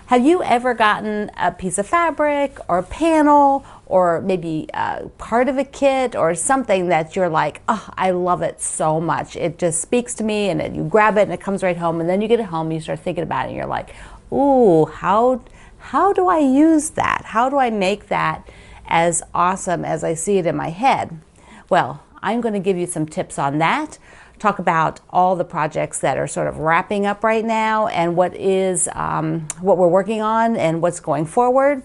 Have you ever gotten a piece of fabric or a panel or maybe part of a kit or something that you're like, oh, I love it so much. It just speaks to me, and you grab it and it comes right home, and then you get it home and you start thinking about it and you're like, ooh, how do I use that? How do I make that as awesome as I see it in my head? Well, I'm going to give you some tips on that. Talk about all the projects that are sort of wrapping up right now and what we're working on and what's going forward.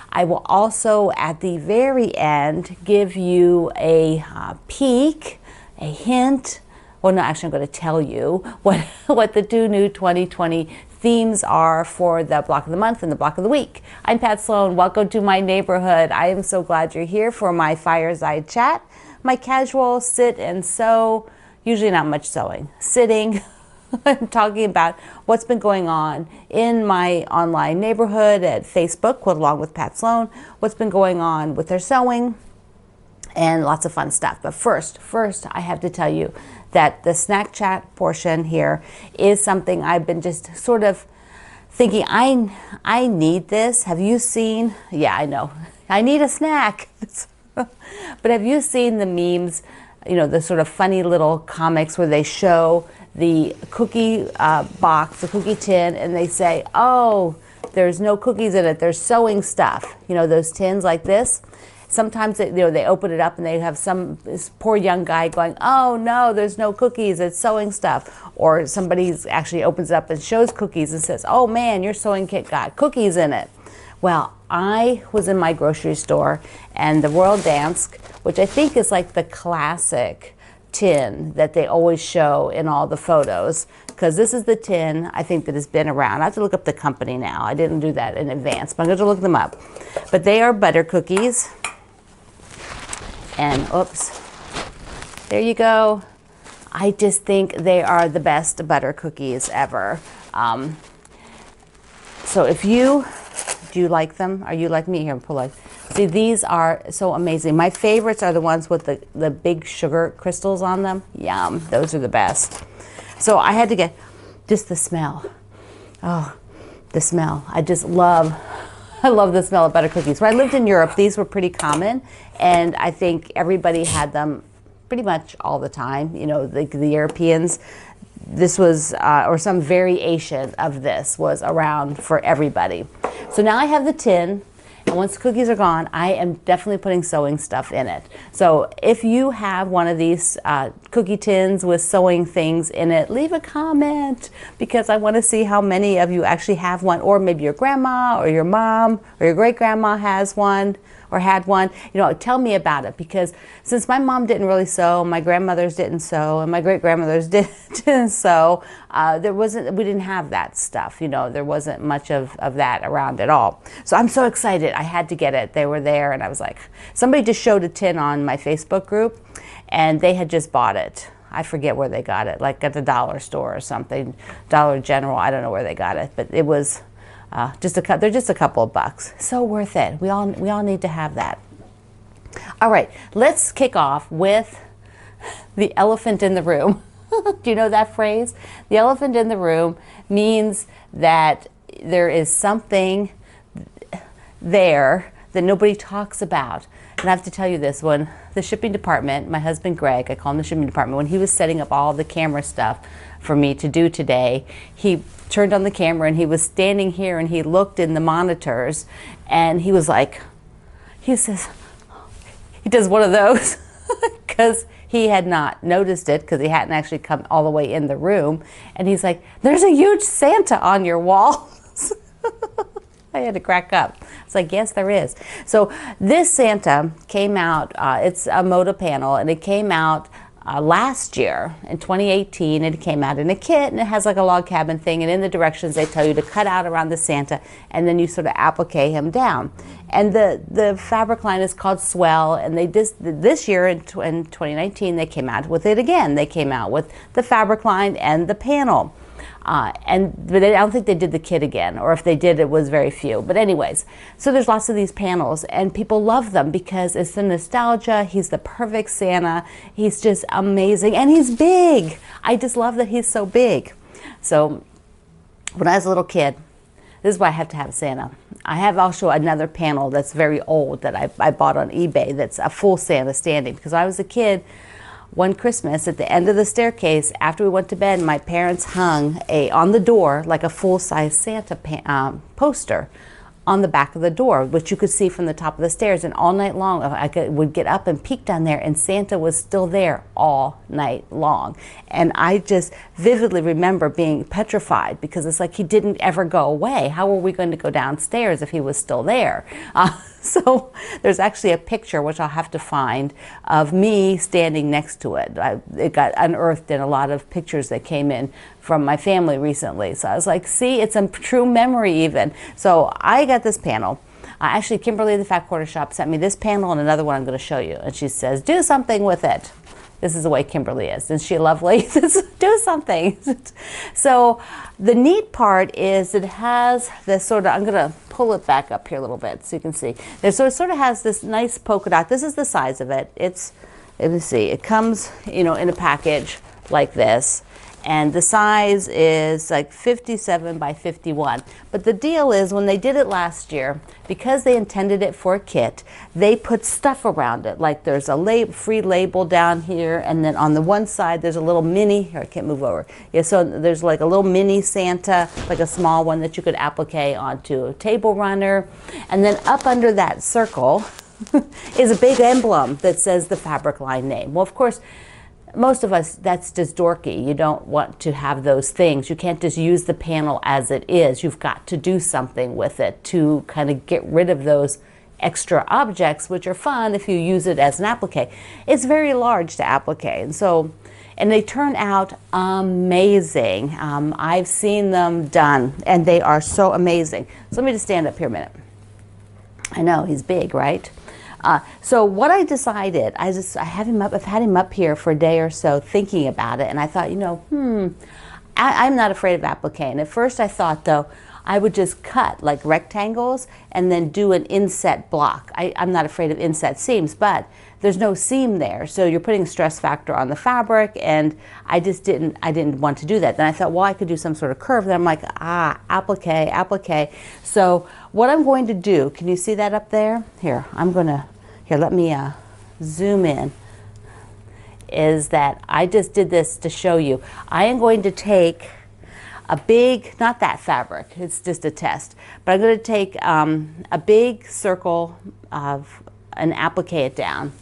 I will also at the very end give you a peek, a hint. Well, no, actually I'm going to tell you what the two new 2020 themes are for the block of the month and the block of the week. I'm Pat Sloan. Welcome to my neighborhood. I am so glad you're here for my fireside chat, my casual sit and sew. Usually not much sewing, sitting, talking about what's been going on in my online neighborhood at Facebook, Quilt Along with Pat Sloan, what's been going on with their sewing, and lots of fun stuff. But first, I have to tell you that the snack chat portion here is something I've been just sort of thinking, I need this. Have you seen? Yeah, I know. I need a snack. But have you seen the memes? You know, the sort of funny little comics where they show the cookie box, the cookie tin, and they say, oh, there's no cookies in it, there's sewing stuff. You know, those tins like this. Sometimes they open it up and they have this poor young guy going, oh no, there's no cookies, it's sewing stuff. Or somebody actually opens it up and shows cookies and says, oh man, your sewing kit got cookies in it. Well, I was in my grocery store and the Royal Dansk, which I think is like the classic tin that they always show in all the photos, because this is the tin I think that has been around. I have to look up the company now. I didn't do that in advance, but I'm going to look them up. But they are butter cookies. And oops, there you go. I just think they are the best butter cookies ever. So do you like them? Are you like me? Here, pull it. See, these are so amazing. My favorites are the ones with the big sugar crystals on them. Yum, those are the best. So I had to get just the smell. Oh, the smell. I love the smell of butter cookies. When I lived in Europe, these were pretty common, and I think everybody had them pretty much all the time. You know, the Europeans, this was, or some variation of this was around for everybody. So now I have the tin, and once the cookies are gone, I am definitely putting sewing stuff in it. So if you have one of these cookie tins with sewing things in it, leave a comment, because I want to see how many of you actually have one, or maybe your grandma or your mom or your great-grandma has one or had one. You know, tell me about it, because since my mom didn't really sew, my grandmothers didn't sew, and my great-grandmothers didn't sew, we didn't have that stuff. You know, there wasn't much of that around at all. So I'm so excited. I had to get it. They were there, and I was like, somebody just showed a tin on my Facebook group, and they had just bought it. I forget where they got it, like at the dollar store or something, Dollar General. I don't know where they got it, but it was they're just a couple of bucks. So worth it. We all need to have that. All right, let's kick off with the elephant in the room. Do you know that phrase? The elephant in the room means that there is something there that nobody talks about. And I have to tell you this, when the shipping department, my husband Greg, I call him the shipping department, when he was setting up all the camera stuff for me to do today, he turned on the camera and he was standing here and he looked in the monitors and he was like, he says, he does one of those because he had not noticed it, because he hadn't actually come all the way in the room. And he's like, there's a huge Santa on your walls. I had to crack up. It's like, yes, there is. So this Santa came out, it's a Moda panel, and it came out last year in 2018. It came out in a kit, and it has like a log cabin thing, and in the directions they tell you to cut out around the Santa, and then you sort of applique him down. And the fabric line is called Swell, and they this year in 2019 they came out with it again. They came out with the fabric line and the panel. But I don't think they did the kit again, or if they did, it was very few. But anyways, so there's lots of these panels, and people love them because it's the nostalgia. He's the perfect Santa. He's just amazing, and he's big. I just love that he's so big. So when I was a little kid, This is why I have to have Santa. I have also another panel that's very old that I bought on eBay that's a full Santa standing. Because I was a kid, one Christmas at the end of the staircase, after we went to bed, my parents hung on the door like a full-size Santa poster on the back of the door, which you could see from the top of the stairs. And all night long, would get up and peek down there, and Santa was still there all night long. And I just vividly remember being petrified, because it's like he didn't ever go away. How were we going to go downstairs if he was still there? So there's actually a picture, which I'll have to find, of me standing next to it. It got unearthed in a lot of pictures that came in from my family recently. So I was like, see, it's a true memory even. So I got this panel. Actually, Kimberly, the Fat Quarter Shop, sent me this panel and another one I'm going to show you. And she says, do something with it. This is the way Kimberly is. Isn't she lovely? Do something. So the neat part is it has this sort of, I'm going to pull it back up here a little bit so you can see. So it sort of has this nice polka dot. This is the size of it. Let me see, it comes, in a package like this. And the size is like 57 by 51. But the deal is, when they did it last year, because they intended it for a kit, they put stuff around it. Like there's a free label down here, and then on the one side there's a little mini, here I can't move over. Yeah, so there's like a little mini Santa, like a small one that you could applique onto a table runner. And then up under that circle is a big emblem that says the fabric line name. Well, of course, most of us, that's just dorky. You don't want to have those things. You can't just use the panel as it is. You've got to do something with it to kind of get rid of those extra objects, which are fun if you use it as an applique. It's very large to applique, and they turn out amazing. I've seen them done, and they are so amazing. So let me just stand up here a minute. I know, he's big, right? So what I decided, I've had him up here for a day or so thinking about it, and I thought, I'm not afraid of applique. And at first I thought, though, I would just cut like rectangles and then do an inset block. I'm not afraid of inset seams, but there's no seam there, so you're putting a stress factor on the fabric, and I didn't want to do that. Then I thought, well, I could do some sort of curve. Then I'm like, applique. So what I'm going to do, can you see that up there? Here, let me zoom in, is that I just did this to show you. I am going to take a big, not that fabric, it's just a test, but I'm going to take a big circle and applique it down.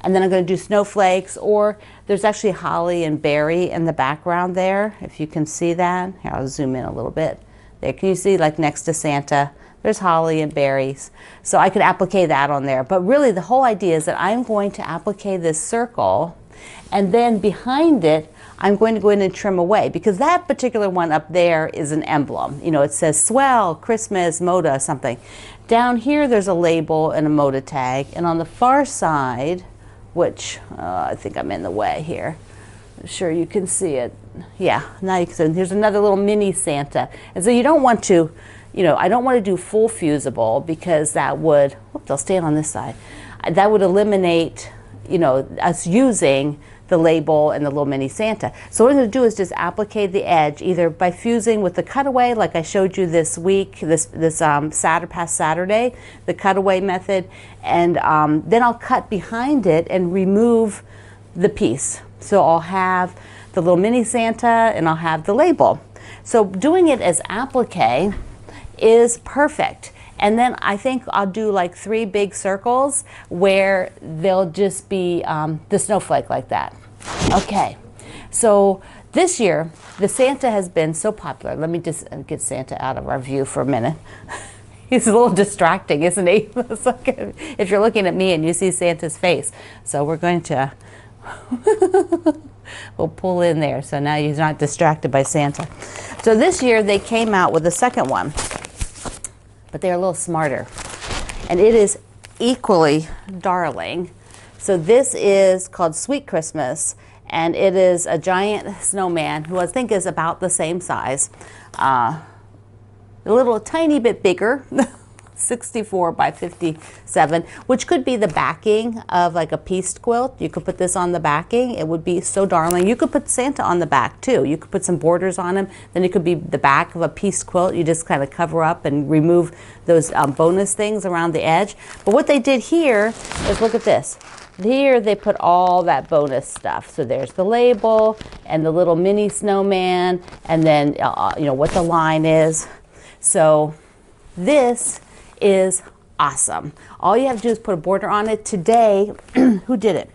And then I'm going to do snowflakes, or there's actually holly and berry in the background there, if you can see that. Here, I'll zoom in a little bit. There, can you see, like next to Santa, there's holly and berries. So I could applique that on there. But really the whole idea is that I'm going to applique this circle, and then behind it, I'm going to go in and trim away, because that particular one up there is an emblem. It says Swell, Christmas, Moda, something. Down here, there's a label and a Moda tag. And on the far side, which I think I'm in the way here. I'm sure you can see it. Yeah, now you can see. Here's another little mini Santa. And so you don't want to, I don't want to do full fusible, because that would, whoops, I'll stand on this side. That would eliminate, us using the label and the little mini Santa. So what I'm going to do is just applique the edge, either by fusing with the cutaway, like I showed you this week, this past Saturday, the cutaway method, and then I'll cut behind it and remove the piece. So I'll have the little mini Santa and I'll have the label. So doing it as applique is perfect. And then I think I'll do like 3 big circles where they'll just be the snowflake like that. Okay, so this year the Santa has been so popular. Let me just get Santa out of our view for a minute. He's a little distracting, isn't he? It's like if you're looking at me and you see Santa's face. So we're going to, we'll pull in there so now you're not distracted by Santa. So this year they came out with a second one, but they're a little smarter, and it is equally darling. So this is called Sweet Christmas, and it is a giant snowman who I think is about the same size, a little tiny bit bigger 64 by 57, which could be the backing of like a pieced quilt. You could put this on the backing. It would be so darling. You could put Santa on the back too. You could put some borders on him. Then it could be the back of a pieced quilt. You just kind of cover up and remove those bonus things around the edge. But what they did here is, look at this. Here they put all that bonus stuff. So there's the label and the little mini snowman, and then you know what the line is. So this is awesome. All you have to do is put a border on it. Today, who did it?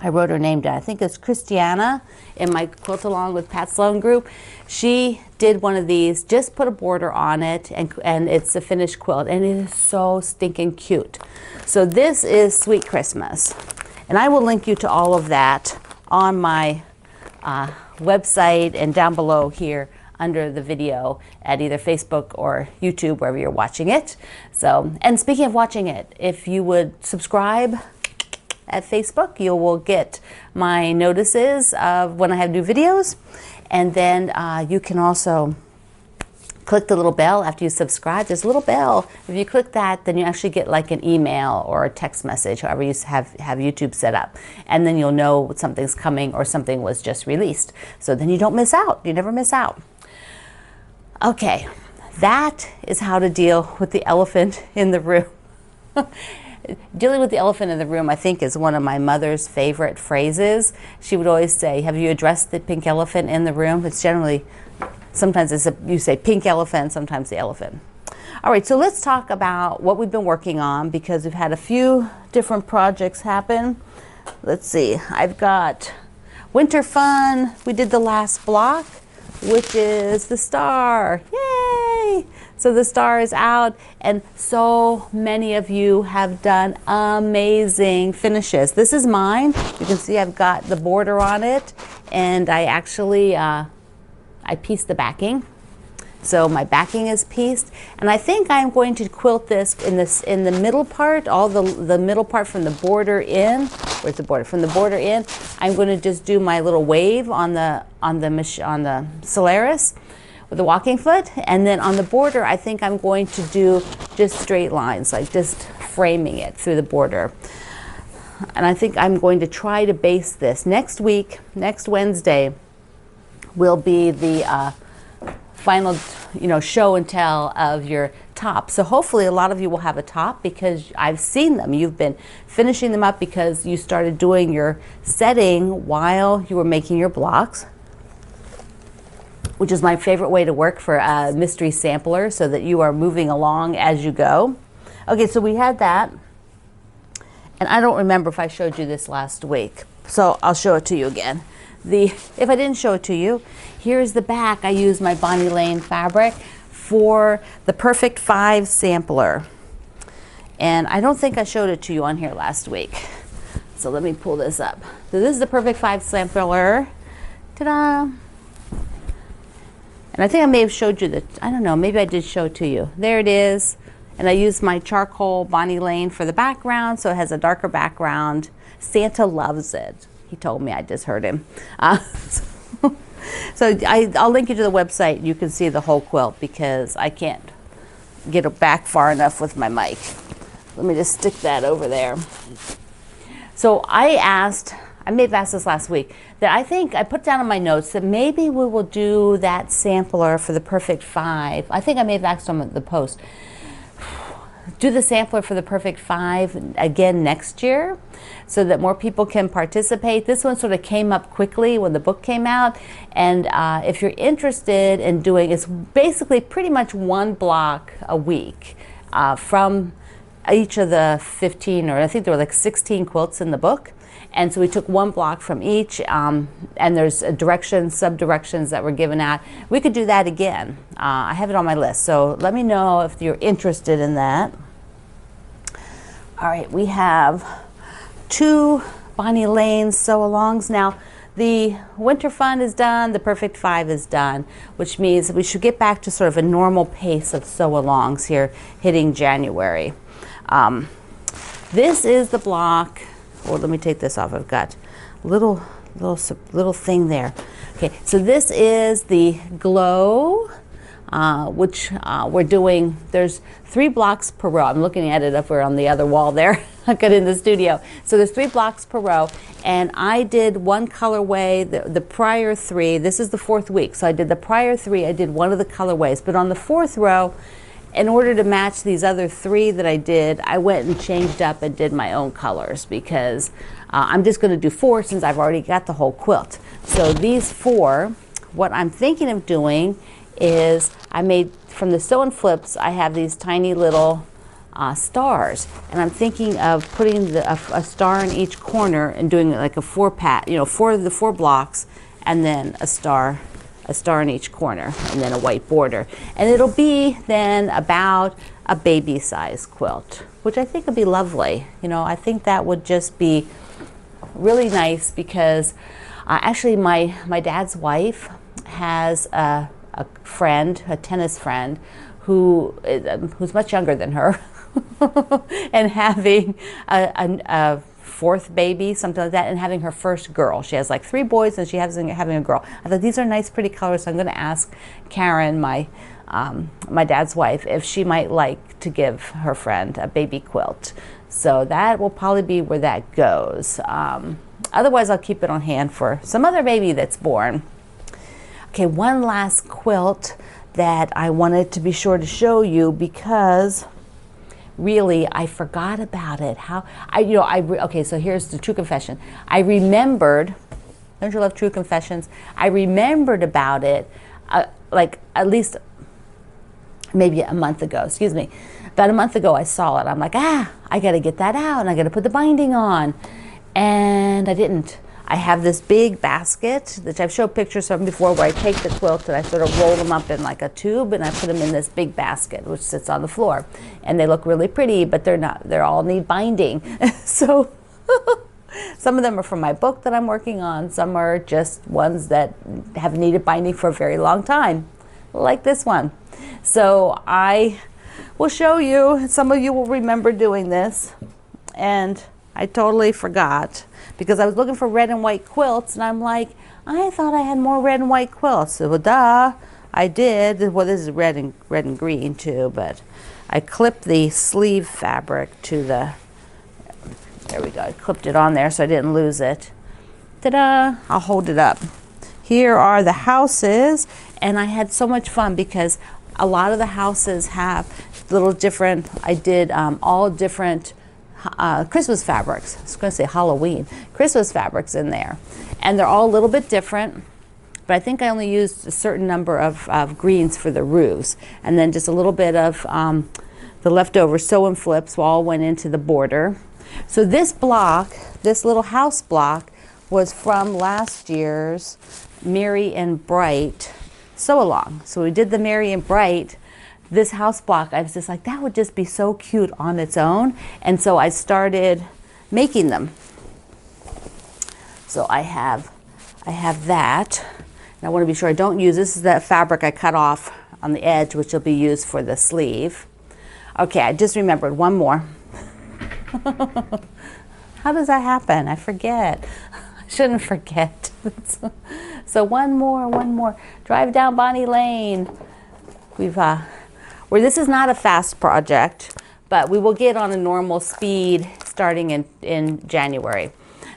I wrote her name down. I think it's Christiana in my Quilt Along with Pat Sloan group. She did one of these, just put a border on it, and it's a finished quilt, and it is so stinking cute. So this is Sweet Christmas, and I will link you to all of that on my website and down below here under the video at either Facebook or YouTube, wherever you're watching it. So, and speaking of watching it, if you would subscribe at Facebook, you will get my notices of when I have new videos. And then you can also click the little bell after you subscribe. There's a little bell. If you click that, then you actually get like an email or a text message, however you have YouTube set up. And then you'll know something's coming or something was just released. So then you don't miss out. You never miss out. Okay, that is how to deal with the elephant in the room. Dealing with the elephant in the room, I think, is one of my mother's favorite phrases. She would always say, have you addressed the pink elephant in the room? It's generally, sometimes you say pink elephant, sometimes the elephant. All right, so let's talk about what we've been working on, because we've had a few different projects happen. Let's see, I've got Winter Fun. We did the last block, which is the star. Yay! So the star is out, and so many of you have done amazing finishes. This is mine. You can see I've got the border on it, and I actually I pieced the backing. So my backing is pieced, and I think I'm going to quilt this in the middle part, all the middle part from the border in. Where's the border? From the border in, I'm going to just do my little wave on the Solaris with the walking foot, and then on the border, I think I'm going to do just straight lines, like just framing it through the border. And I think I'm going to try to base this next week. Next Wednesday will be the final, show and tell of your top. So hopefully a lot of you will have a top, because I've seen them. You've been finishing them up because you started doing your setting while you were making your blocks, which is my favorite way to work for a mystery sampler, so that you are moving along as you go. Okay, so we had that. And I don't remember if I showed you this last week, so I'll show it to you again. If I didn't show it to you, here's the back. I used my Bonnie Lane fabric for the Perfect 5 sampler. And I don't think I showed it to you on here last week. So let me pull this up. So this is the Perfect 5 sampler. Ta-da! And I think I may have showed you I don't know, maybe I did show it to you. There it is. And I used my charcoal Bonnie Lane for the background, so it has a darker background. Santa loves it. He told me, I just heard him. So I'll link you to the website. You can see the whole quilt, because I can't get it back far enough with my mic. Let me just stick that over there. So I may have asked this last week, that I think I put down in my notes that maybe we will do that sampler for the Perfect 5. I think I may have asked on the post. Do the sampler for the Perfect 5 again next year, so that more people can participate. This one sort of came up quickly when the book came out, and if you're interested in doing, it's basically pretty much one block a week from each of the 15, or I think there were like 16 quilts in the book. And so we took one block from each, and there's directions, sub-directions that were given out. We could do that again. I have it on my list, so let me know if you're interested in that. All right, we have 2 Bonnie Lane sew-alongs. Now, the Winter Fun is done, the Perfect 5 is done, which means we should get back to sort of a normal pace of sew-alongs here hitting January. This is the block. Or let me take this off. I've got little thing there. Okay, so this is the Glow which we're doing, there's 3 blocks per row. I'm looking at it up there on the other wall there. I got in the studio. So there's 3 blocks per row, and I did one colorway, the prior 3, this is the 4th week, so I did the prior 3, I did one of the colorways, but on the 4th row, in order to match these other 3 that I did, I went and changed up and did my own colors, because I'm just going to do 4 since I've already got the whole quilt. So these 4, what I'm thinking of doing is, I made, from the sew and flips, I have these tiny little stars, and I'm thinking of putting a star in each corner and doing like a 4-pat, you know, 4 blocks, and then a star in each corner, and then a white border, and it'll be then about a baby size quilt, which I think would be lovely. You know, I think that would just be really nice, because actually my dad's wife has a friend, a tennis friend, who's much younger than her, and having a 4th baby, something like that, and having her first girl. She has like 3 boys, and she has having a girl. I thought these are nice, pretty colors, so I'm going to ask Karen, my dad's wife, if she might like to give her friend a baby quilt. So that will probably be where that goes. Otherwise, I'll keep it on hand for some other baby that's born. Okay, one last quilt that I wanted to be sure to show you, because really I forgot about it. Okay, so here's the true confession. I remembered, don't you love true confessions? I remembered about it like at least maybe a month ago, excuse me. About a month ago I saw it. I'm like, I gotta get that out, and I gotta put the binding on. And I didn't. I have this big basket that I've showed pictures of before, where I take the quilt and I sort of roll them up in like a tube, and I put them in this big basket which sits on the floor, and they look really pretty, but they're not, they all need binding. So some of them are from my book that I'm working on, some are just ones that have needed binding for a very long time, like this one. So I will show you, some of you will remember doing this, and I totally forgot, because I was looking for red and white quilts, and I'm like, I thought I had more red and white quilts. So, well, duh, I did. Well, this is red and green too, but I clipped the sleeve fabric to the, there we go, I clipped it on there so I didn't lose it. Ta-da! I'll hold it up. Here are the houses, and I had so much fun, because a lot of the houses have little different, I did all different Christmas fabrics. I was going to say Halloween. Christmas fabrics in there. And they're all a little bit different, but I think I only used a certain number of greens for the roofs. And then just a little bit of the leftover sew and flips all went into the border. So this block, this little house block, was from last year's Merry and Bright sew along. So we did the Merry and Bright. This house block, I was just like, that would just be so cute on its own. And so I started making them. So I have that. And I want to be sure I don't use, this is that fabric I cut off on the edge, which will be used for the sleeve. Okay, I just remembered one more. How does that happen? I forget. I shouldn't forget. So one more. Drive down Bonnie Lane. We've, where this is not a fast project, but we will get on a normal speed starting in January.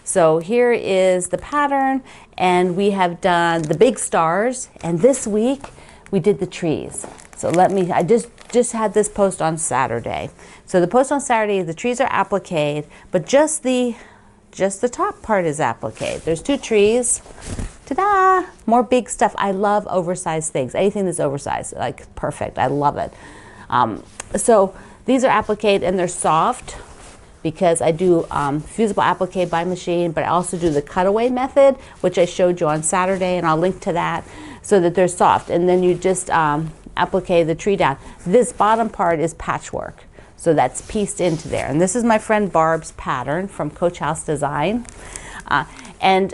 So here is the pattern, and we have done the big stars, and this week we did the trees. So I just had this post on Saturday. So the post on Saturday, the trees are appliqued, but just the top part is appliqued. There's 2 trees. Ta-da! More big stuff. I love oversized things. Anything that's oversized, like perfect. I love it. So these are appliqued, and they're soft, because I do fusible applique by machine, but I also do the cutaway method, which I showed you on Saturday, and I'll link to that, so that they're soft. And then you just applique the tree down. This bottom part is patchwork, so that's pieced into there. And this is my friend Barb's pattern from Coach House Design. And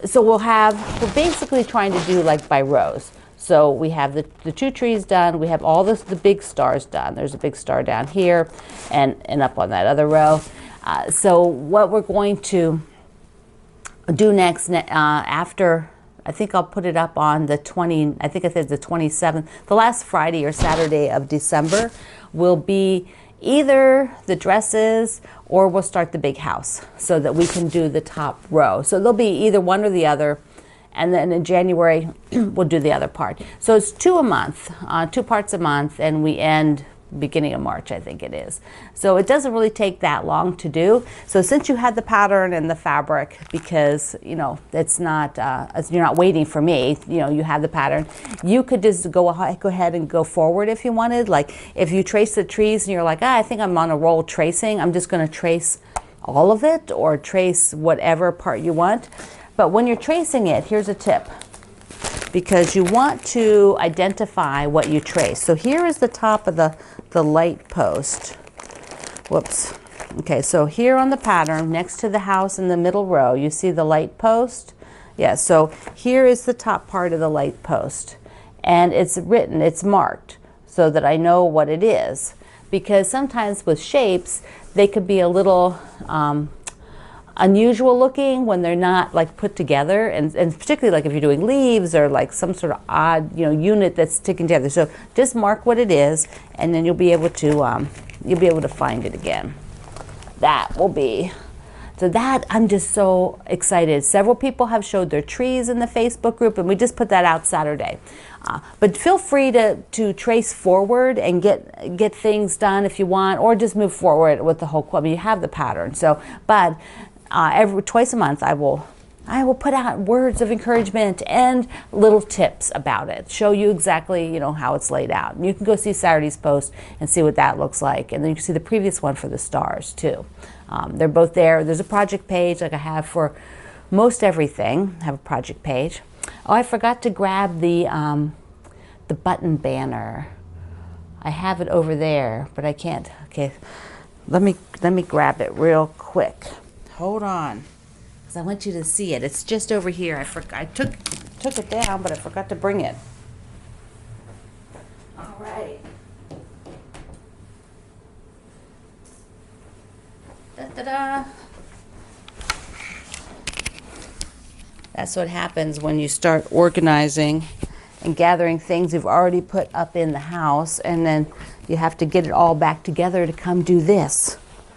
so we're basically trying to do like by rows. So we have the 2 trees done, we have all the big stars done. There's a big star down here and up on that other row. So what we're going to do next, after I think I'll put it up on the 20, I think I said the 27th. The last Friday or Saturday of December will be either the dresses or we'll start the big house so that we can do the top row. So there'll be either one or the other. And then in January, we'll do the other part. So it's 2 a month, 2 parts a month, and we end beginning of March, I think it is. So it doesn't really take that long to do. So since you had the pattern and the fabric, because you know it's not you're not waiting for me, you know, you have the pattern, you could just go ahead and go forward if you wanted. Like if you trace the trees and you're like, I think I'm on a roll tracing, I'm just going to trace all of it or trace whatever part you want. But when you're tracing it, here's a tip, because you want to identify what you trace. So here is the top of the light post. Whoops. Okay, so here on the pattern, next to the house in the middle row, you see the light post? Yeah, so here is the top part of the light post. And it's written, it's marked, so that I know what it is. Because sometimes with shapes, they could be a little unusual looking when they're not like put together, and particularly like if you're doing leaves or like some sort of odd, you know, unit that's sticking together. So just mark what it is, and then you'll be able to find it again. That will be, so that I'm just so excited. Several people have showed their trees in the Facebook group, and we just put that out Saturday. But feel free to trace forward and get things done if you want, or just move forward with the whole quilt. I mean, you have the pattern. So, but twice a month I will put out words of encouragement and little tips about it. Show you exactly, you know, how it's laid out. And you can go see Saturday's post and see what that looks like. And then you can see the previous one for the stars too. They're both there. There's a project page like I have for most everything. I have a project page. Oh, I forgot to grab the button banner. I have it over there, but I can't. Okay, let me grab it real quick. Hold on, because I want you to see it. It's just over here. I took it down, but I forgot to bring it. All right. Da-da-da. That's what happens when you start organizing and gathering things you've already put up in the house, and then you have to get it all back together to come do this.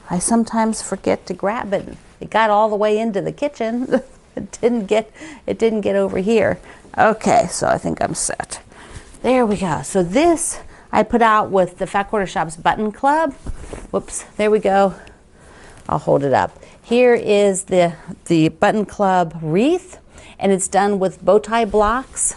I sometimes forget to grab it. It got all the way into the kitchen. It didn't get over here. Okay, so I think I'm set. There we go. So this I put out with the Fat Quarter Shop's Button Club. Whoops, there we go. I'll hold it up. Here is the Button Club wreath, and it's done with bow tie blocks.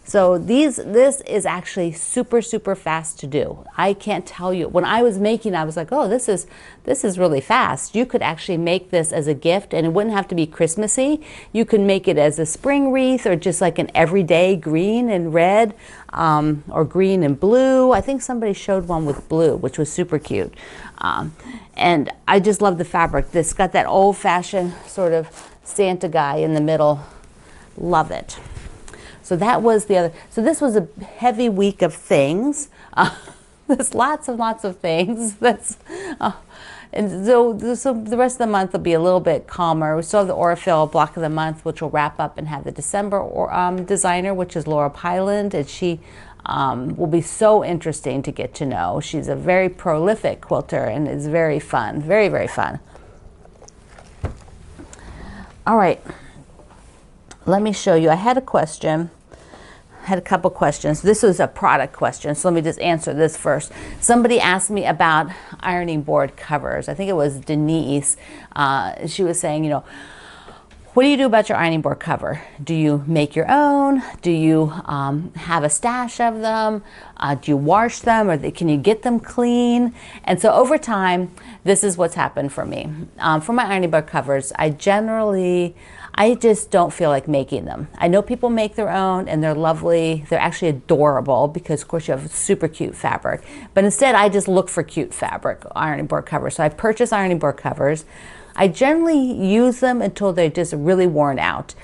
So this is actually super, super fast to do. I can't tell you. When I was making, I was like, oh, this is really fast. You could actually make this as a gift, and it wouldn't have to be Christmassy. You can make it as a spring wreath, or just like an everyday green and red, or green and blue. I think somebody showed one with blue, which was super cute. And I just love the fabric. This got that old-fashioned sort of Santa guy in the middle. Love it. So that was the other. So this was a heavy week of things. There's lots of things. And so the rest of the month will be a little bit calmer. We still have the Aurifil block of the month, which will wrap up and have the December designer, which is Laura Pyland, and she will be so interesting to get to know. She's a very prolific quilter and is very fun, very, very fun. All right. Let me show you. I had a question. I had a couple questions. This was a product question, so let me just answer this first. Somebody asked me about ironing board covers. I think it was Denise. She was saying, you know, what do you do about your ironing board cover? Do you make your own? Do you have a stash of them? Do you wash them, or can you get them clean? And so over time, this is what's happened for me. For my ironing board covers, I just don't feel like making them. I know people make their own, and they're lovely. They're actually adorable because, of course, you have super cute fabric. But instead, I just look for cute fabric, ironing board covers. So I purchase ironing board covers. I generally use them until they're just really worn out.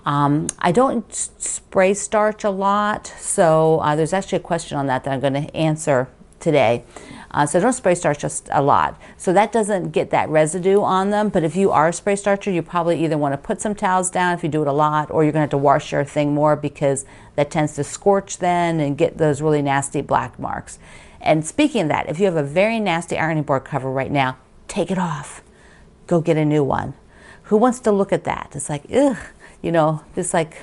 I don't spray starch a lot, so there's actually a question on that I'm going to answer today. So don't spray starch just a lot. So that doesn't get that residue on them. But if you are a spray starcher, you probably either want to put some towels down if you do it a lot, or you're going to have to wash your thing more because that tends to scorch then and get those really nasty black marks. And speaking of that, if you have a very nasty ironing board cover right now, take it off. Go get a new one. Who wants to look at that? It's like, ugh, you know, it's like,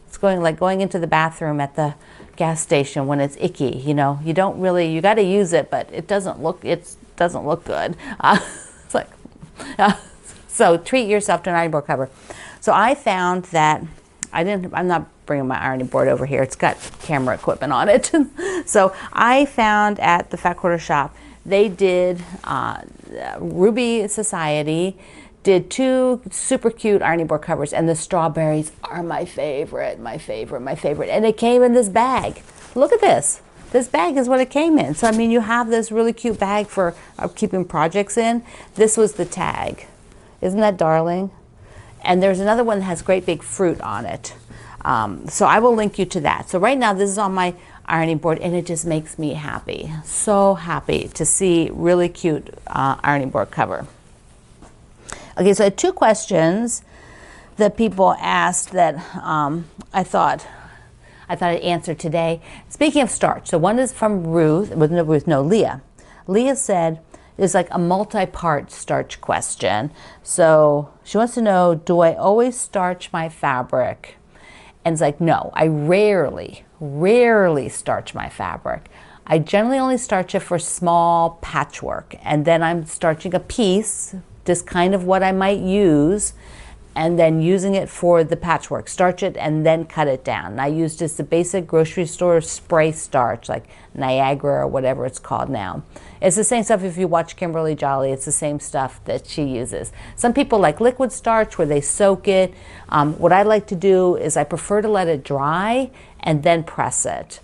it's going into the bathroom at the gas station when it's icky. You know, you don't really, you got to use it, but it doesn't look good. It's like, so treat yourself to an ironing board cover. So I found that I'm not bringing my ironing board over here. It's got camera equipment on it. So I found at the Fat Quarter Shop, they did, Ruby Society did 2 super cute ironing board covers, and the strawberries are my favorite. And it came in this bag. Look at this. This bag is what it came in. So, I mean, you have this really cute bag for keeping projects in. This was the tag. Isn't that darling? And there's another one that has great big fruit on it. So I will link you to that. So right now, this is on my ironing board, and it just makes me happy. So happy to see really cute ironing board cover. Okay, so I had 2 questions that people asked that I thought I'd answer today. Speaking of starch, so one is from Leah. Leah said there's like a multi-part starch question. So she wants to know, do I always starch my fabric? And it's like, no, I rarely starch my fabric. I generally only starch it for small patchwork, and then I'm starching a piece, just kind of what I might use, and then using it for the patchwork. Starch it and then cut it down. And I use just the basic grocery store spray starch, like Niagara or whatever it's called now. It's the same stuff if you watch Kimberly Jolly. It's the same stuff that she uses. Some people like liquid starch where they soak it. What I like to do is I prefer to let it dry and then press it.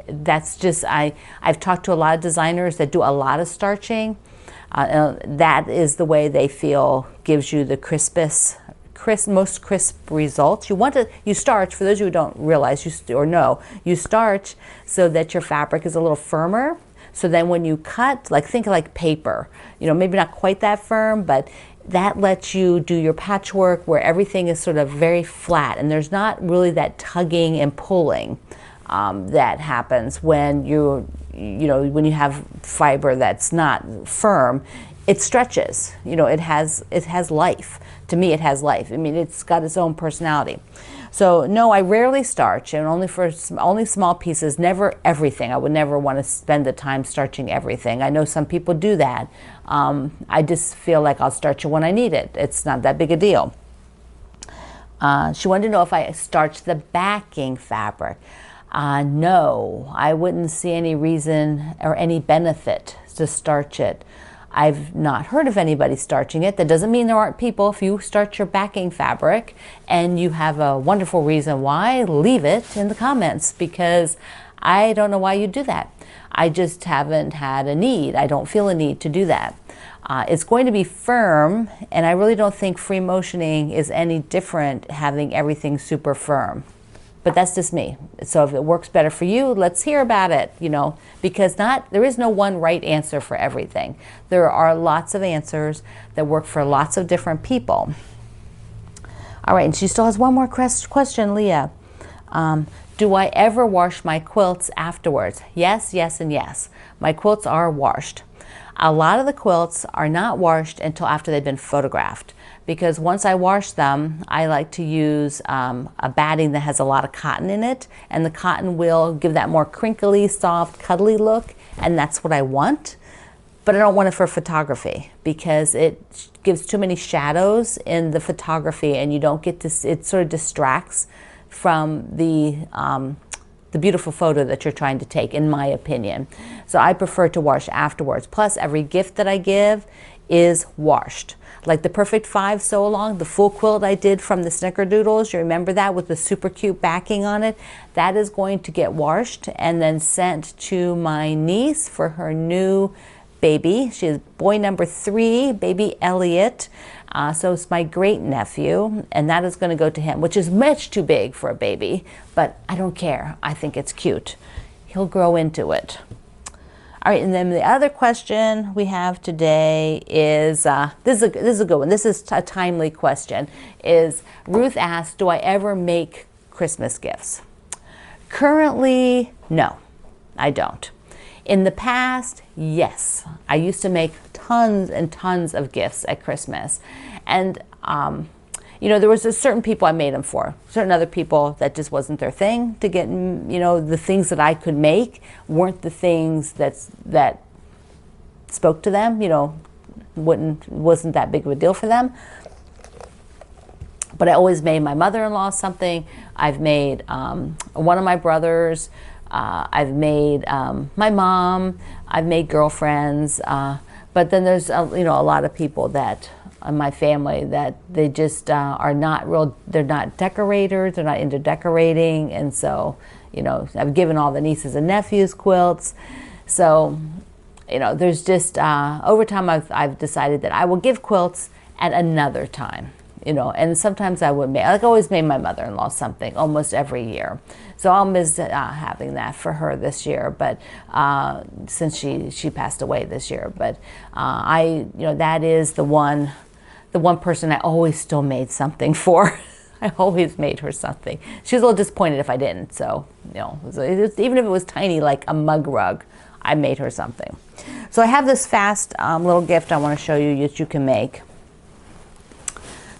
That's just, I've talked to a lot of designers that do a lot of starching. That is the way they feel gives you the most crisp results. You starch, for those of you who don't realize you starch so that your fabric is a little firmer. So then when you cut, think like paper, maybe not quite that firm, but that lets you do your patchwork where everything is sort of very flat and there's not really that tugging and pulling that happens when when you have fiber that's not firm. It stretches, it has life. To me, it has life. I mean, it's got its own personality. So no, I rarely starch, and only small pieces, never everything. I would never want to spend the time starching everything. I know some people do that. I just feel like I'll starch it when I need it. It's not that big a deal. She wanted to know if I starch the backing fabric. No, I wouldn't see any reason or any benefit to starch it. I've not heard of anybody starching it. That doesn't mean there aren't people. If you starch your backing fabric and you have a wonderful reason why, leave it in the comments, because I don't know why you do that. I just haven't had a need. I don't feel a need to do that. It's going to be firm, and I really don't think free motioning is any different, having everything super firm. But that's just me. So if it works better for you, let's hear about it, because there is no one right answer for everything. There are lots of answers that work for lots of different people. All right, and she still has one more question, Leah. Do I ever wash my quilts afterwards? Yes, yes, and yes. My quilts are washed. A lot of the quilts are not washed until after they've been photographed, because once I wash them, I like to use a batting that has a lot of cotton in it, and the cotton will give that more crinkly, soft, cuddly look, and that's what I want. But I don't want it for photography because it gives too many shadows in the photography, and you don't get to, it sort of distracts from the beautiful photo that you're trying to take, in my opinion. So I prefer to wash afterwards. Plus, every gift that I give is washed. Like the Perfect 5 Sew Along, the full quilt I did from the Snickerdoodles, you remember that with the super cute backing on it? That is going to get washed and then sent to my niece for her new baby. She is boy number 3, baby Elliot. So it's my great nephew, and that is going to go to him, which is much too big for a baby, but I don't care. I think it's cute. He'll grow into it. All right, and then the other question we have today is, this is a good one. This is a timely question. Is Ruth asked, do I ever make Christmas gifts? Currently, no, I don't. In the past, yes. I used to make tons and tons of gifts at Christmas. And, you know, there was certain people I made them for. Certain other people that just wasn't their thing to get, you know, the things that I could make weren't the things that spoke to them, you know, wasn't that big of a deal for them. But I always made my mother-in-law something. I've made one of my brothers. I've made my mom. I've made girlfriends. But then there's you know, a lot of people that in my family that they just are not real. They're not decorators. They're not into decorating. And so, you know, I've given all the nieces and nephews quilts. So, you know, there's just over time I've decided that I will give quilts at another time. You know, and sometimes I would make, like I always made my mother-in-law something almost every year. So I'll miss having that for her this year, but since she passed away this year. But you know, that is the one person I always still made something for. I always made her something. She was a little disappointed if I didn't. So, you know, even if it was tiny, like a mug rug, I made her something. So I have this fast little gift I want to show you that you can make.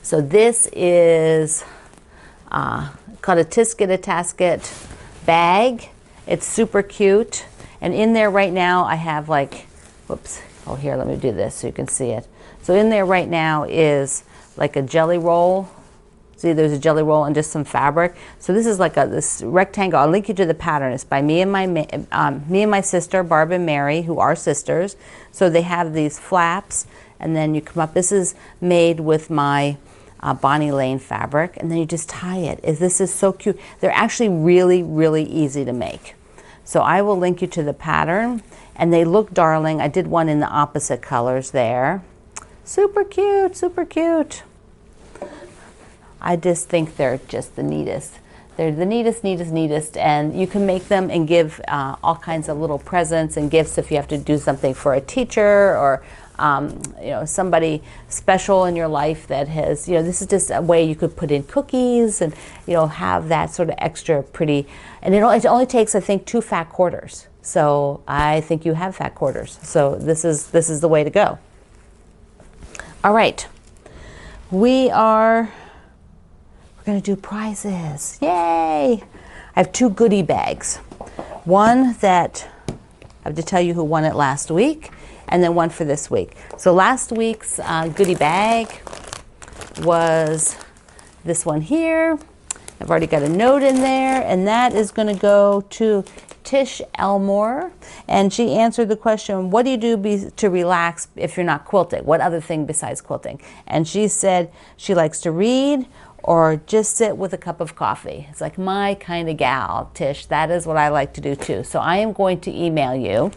So this is called a Tisket a Tasket bag. It's super cute. And in there right now I have like, whoops, oh here, let me do this so you can see it. So in there right now is like a jelly roll. See, there's a jelly roll and just some fabric. So this is like this rectangle. I'll link you to the pattern. It's by me and my sister, Barb and Mary, who are sisters. So they have these flaps, and then you come up. This is made with my Bonnie Lane fabric, and then you just tie it. This is so cute. They're actually really, really easy to make. So I will link you to the pattern, and they look darling. I did one in the opposite colors there. Super cute, super cute. I just think they're just the neatest. They're the neatest, neatest, neatest, and you can make them and give all kinds of little presents and gifts if you have to do something for a teacher or you know, somebody special in your life that has, you know, this is just a way you could put in cookies and, you know, have that sort of extra pretty, and it only takes, I think, 2 fat quarters. So I think you have fat quarters. So this is the way to go. All right, we're gonna do prizes. Yay! I have 2 goodie bags. One that I have to tell you who won it last week, and then one for this week. So last week's goodie bag was this one here. I've already got a note in there, and that is going to go to Tish Elmore. And she answered the question, what do you do to relax if you're not quilting? What other thing besides quilting? And she said she likes to read or just sit with a cup of coffee. It's like my kind of gal, Tish. That is what I like to do too. So I am going to email you.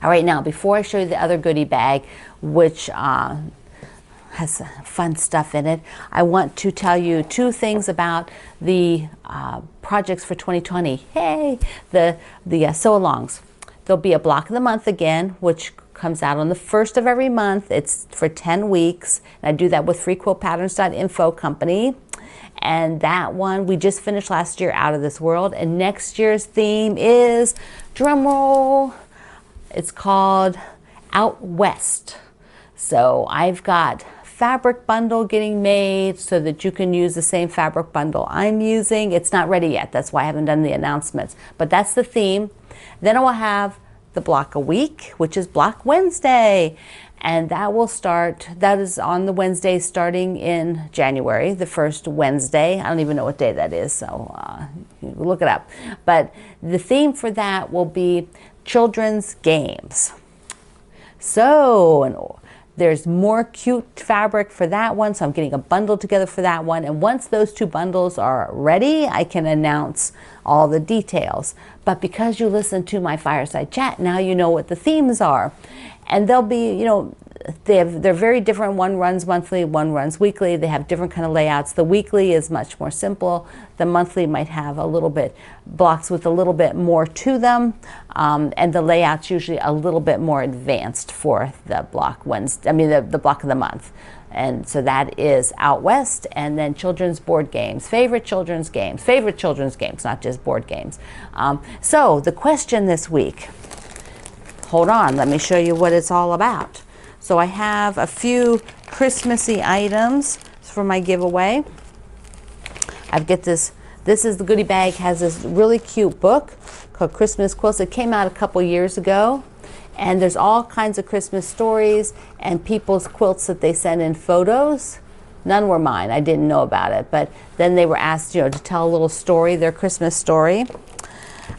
All right, now before I show you the other goodie bag, which has fun stuff in it, I want to tell you 2 things about the projects for 2020. Hey, the sew-alongs. There'll be a block of the month again, which comes out on the 1st of every month. It's for 10 weeks. And I do that with freequiltpatterns.info company. And that one we just finished last year, Out of This World. And next year's theme is, drum roll, it's called Out West. So I've got fabric bundle getting made so that you can use the same fabric bundle I'm using. It's not ready yet. That's why I haven't done the announcements. But that's the theme. Then I will have the block a week, which is Block Wednesday. And that will start, that is on the Wednesday starting in January, the first Wednesday. I don't even know what day that is, so look it up. But the theme for that will be children's games. So there's more cute fabric for that one, so I'm getting a bundle together for that one. And once those 2 bundles are ready, I can announce all the details. But because you listen to my Fireside Chat, now you know what the themes are. And they'll be, you know, they're very different. One runs monthly, one runs weekly. They have different kind of layouts. The weekly is much more simple. The monthly might have a little bit blocks with a little bit more to them, and the layout's usually a little bit more advanced for the block Wednesday. I mean the block of the month. And so that is Out West, and then children's board games, favorite children's games, not just board games. So the question this week, hold on, let me show you what it's all about. So I have a few Christmassy items for my giveaway. I've got this is the goodie bag, has this really cute book called Christmas Quilts. It came out a couple years ago. And there's all kinds of Christmas stories and people's quilts that they send in photos. None were mine. I didn't know about it. But then they were asked, to tell a little story, their Christmas story.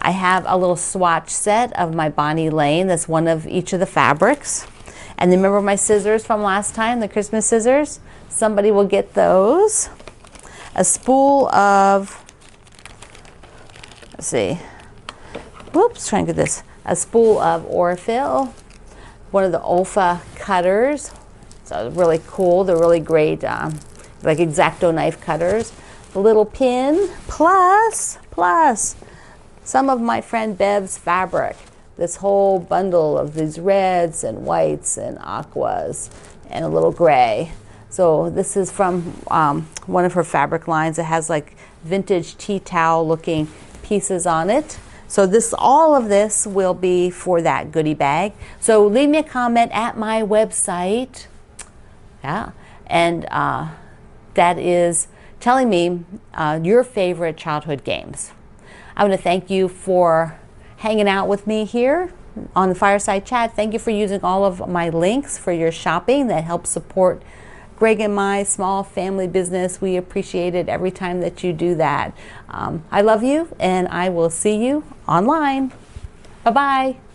I have a little swatch set of my Bonnie Lane. That's one of each of the fabrics. And remember my scissors from last time, the Christmas scissors? Somebody will get those. A spool of, let's see. Whoops, trying to get this. A spool of Orfil, one of the Olfa cutters. So really cool. They're really great, like X-Acto knife cutters. The little pin, plus some of my friend Bev's fabric. This whole bundle of these reds and whites and aquas and a little gray. So this is from one of her fabric lines. It has like vintage tea towel looking pieces on it. So all of this will be for that goodie bag. So leave me a comment at my website. Yeah, and that is telling me your favorite childhood games. I want to thank you for hanging out with me here on the Fireside Chat. Thank you for using all of my links for your shopping. That helps support Greg and my small family business. We appreciate it every time that you do that. I love you, and I will see you online. Bye-bye.